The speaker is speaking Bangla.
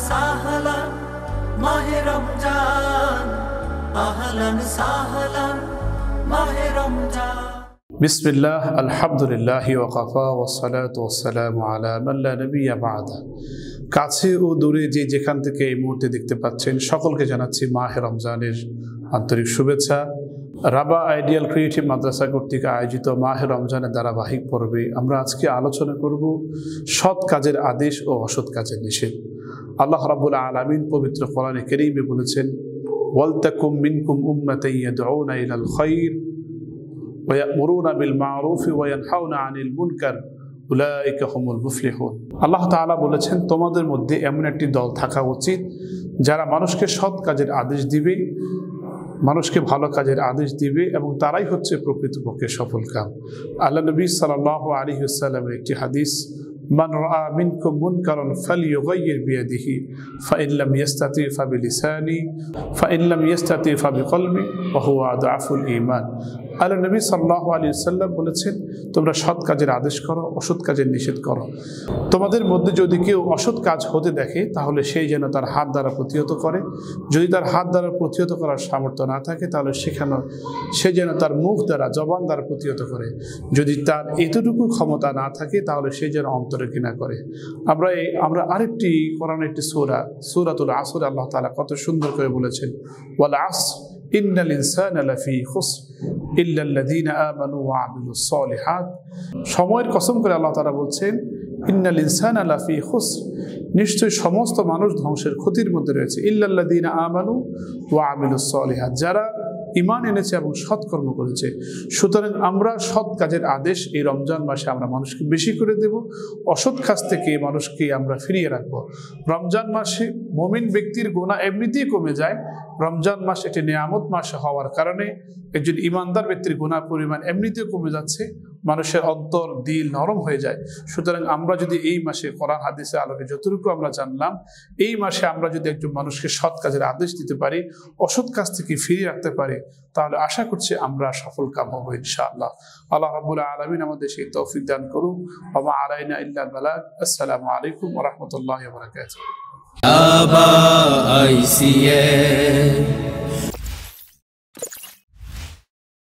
সাহলান মাহে রমজান, আহলান সাহলান মাহে রমজান। বিসমিল্লাহ, আলহামদুলিল্লাহি ওয়া কাফা ওয়াসসালাতু ওয়াসসালামু আলা মান লা নাবিয়্যা বা'দা। কাছে ও দূরে যে যেখান থেকে এই মুহূর্তে দেখতে পাচ্ছেন সকলকে জানাচ্ছি মাহে রমজানের আন্তরিক শুভেচ্ছা। রাবা আইডিয়াল ক্রিয়েটিভ মাদ্রাসা কর্তৃক আয়োজিত মাহে রমজানের ধারাবাহিক পর্বে আমরা আজকে আলোচনা করব সৎ কাজের আদেশ ও অসৎ কাজের নিষেধ। আল্লাহ রাব্বুল আলামিন পবিত্র কোরআনে কারীমে বলেছেন, ওয়ালতাকুম মিনকুম উম্মাতান ইয়াদউনা ইলাল খায়র ওয়া ইয়া'মুরুনা বিল মা'রুফ ওয়া ইয়ানহাউনা আনিল মুনকার উলাইকা হুমুল মুফলিহুন। আল্লাহ তাআলা বলেছেন, তোমাদের মধ্যে এমন একটি দল থাকা উচিত যারা মানুষকে সৎ কাজের আদেশ দিবে, মানুষকে ভালো কাজের আদেশ দিবে, এবং তারাই হচ্ছে প্রকৃতপক্ষে সফলকাম। আল্লাহ নবী সাল্লাল্লাহু আলাইহি ওয়াসাল্লামের একটি হাদিস, মান রাআ মিনকুম মুনকারান ফালইয়ুগাইয়ির বিয়াদিহি ফাইন লাম ইয়াস্তাতি ফাবিলিসানি ফাইন লাম ইয়াস্তাতি ফাবিকলবি ওয়া হুয়া আদআফুল ঈমান। আল্লাহ নবী সাল্লাল্লাহু আলাইহি ওয়াসাল্লাম বলেছেন, তোমরা সৎ কাজের আদেশ করো, অসৎ কাজের নিষেধ করো। তোমাদের মধ্যে যদি কেউ অসৎ কাজ হতে দেখে তাহলে সেই যেন তার হাত দ্বারা প্রতিহত করে, যদি তার হাত দ্বারা প্রতিহত করার সামর্থ্য না থাকে তাহলে সে যেন তার মুখ দ্বারা, জবান দ্বারা প্রতিহত করে, যদি তার এতটুকু ক্ষমতা না থাকে তাহলে সে যেন অন্তরে ঘৃণা করে। আমরা আরেকটি কোরআনের একটি সূরাতুল আসর আল্লাহ তাআলা কত সুন্দর করে বলেছেন, ওয়াল আসর ইন্নাল ইনসানা লাফি খুসর ইল্লাল্লাযীনা আমানু ওয়া আমিলুস সালিহাত। সময়ের কসম করে আল্লাহ তাআলা বলছেন, ইন্নাল ইনসানা লাফি খুসর, নিশ্চয়ই সমস্ত মানুষ ধ্বংসের ক্ষতির মধ্যে রয়েছে, ইল্লাল্লাযীনা আমানু ওয়া আমিলুস সালিহাত, যারা ঈমান এনেছে এবং সৎকর্ম করেছে। সুতরাং আমরা সৎ কাজের আদেশ এই রমজান মাসে আমরা মানুষকে বেশি করে দেব, অসৎ কাজ থেকে মানুষকে আমরা ফিরিয়ে রাখবো। রমজান মাসে মুমিন ব্যক্তির গুনাহ এমনিতেই কমে যায়। রমজান মাস একটি নিয়ামত মাস হওয়ার কারণে একজন ঈমানদার ব্যক্তির গুনাহ পরিমাণ এমনিতেও কমে যাচ্ছে, মানুষের অন্তর দিল নরম হয়ে যায়। সুতরাং আমরা যদি এই মাসে কোরআন হাদিসের আলোকে যতটুকু আমরা জানলাম, এই মাসে আমরা যদি একজন মানুষকে সৎ কাজের আদেশ দিতে পারি, অসৎ কাজ থেকে ফিরিয়ে রাখতে পারি, তাহলে আশা করছি আমরা সফল কাম হবো ইনশাআল্লাহ। আল্লাহ রাব্বুল আলামিন আমাদের সেই তৌফিক দান করুন। ওয়া মা আলাইনা ইল্লাল বালাগ। আসসালামু আলাইকুম ওয়া রাহমাতুল্লাহি ওয়া বারাকাতুহু।